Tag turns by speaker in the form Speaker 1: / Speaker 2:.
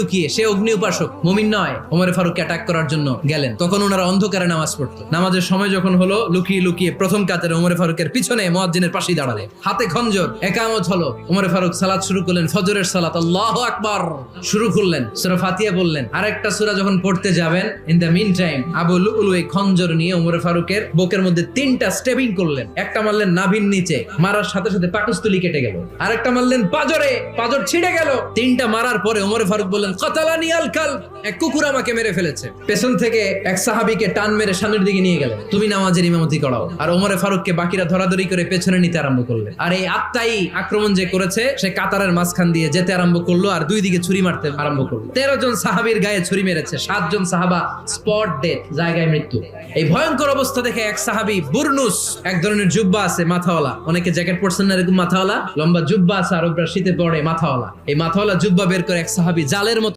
Speaker 1: লুকিয়ে, সে অগ্নি উপাসক, মুমিন নয়, ওমর ফারুককে অ্যাটাক করার জন্য গেলেন। তখন ওনারা অন্ধকারে নামাজ পড়তো। নামাজের সময় যখন হলো, লুকিয়ে লুকিয়ে প্রথম কাতারে ওমর ফারুকের পিছনে মুয়াজ্জিনের পাশেই দাঁড়ালে, হাতে খঞ্জর, একামত হলো। ওমর ফারুক সালাত শুরু করলেন, ফজরের সালাত, আল্লাহু আকবার শুরু করলেন, সূরা ফাতিহা বললেন। আরেকটা সূরা যখন পড়তে যাবেন, in the meantime Abu Lulu এই খঞ্জর নিয়ে ওমর ফারুকের বুকের মধ্যে 3টা স্টেপিং করলেন। একটা মারলেন নাভির নিচে, মারার সাথে সাথে পাকস্থলী কেটে গেল। আরেকটা মারলেন পাজরে, পাজর ছিঁড়ে গেল। 3টা মারার পরে ওমর ফারুক বললেন, কাতালানি আল কালব, এক কুকুর আমাকে মেরে ফেলেছে। পেছন থেকে এক সাহাবীকে টান মেরে সামনের দিকে নিয়ে গেলেন, তুমি নামাজের ইমামতি করাও। আর ওমর ফারুককে বাকিরা ধরাধরি করে পেছনে নিতে আরম্ভ করলেন। আর এই আত্মাই আক্রমণ যে করেছে, সে কাতারের মাঝখান দিয়ে যেতে আরম্ভ করলো আর 2 দিকে ছুরি মারতে আরম্ভ করলো। 13 জন সাহাবীর গায়ে ছুরি মেরেছে, 7 জন সাহাবা স্পট ডেথ, জায়গায় মৃত্যু। এই ভয়ঙ্কর অবস্থা দেখে এক সাহাবী বুরনুস, এক ধরনের জুব্বা আছে মাথাওয়ালা, অনেকে জ্যাকেট পরছেন না এরকম মাথাওয়ালা, লম্বা জুব্বা আছে, আরবরা শীতে পরে মাথাওয়ালা, এই মাথাওয়ালা জুব্বা বের করে এক সাহাবী জালের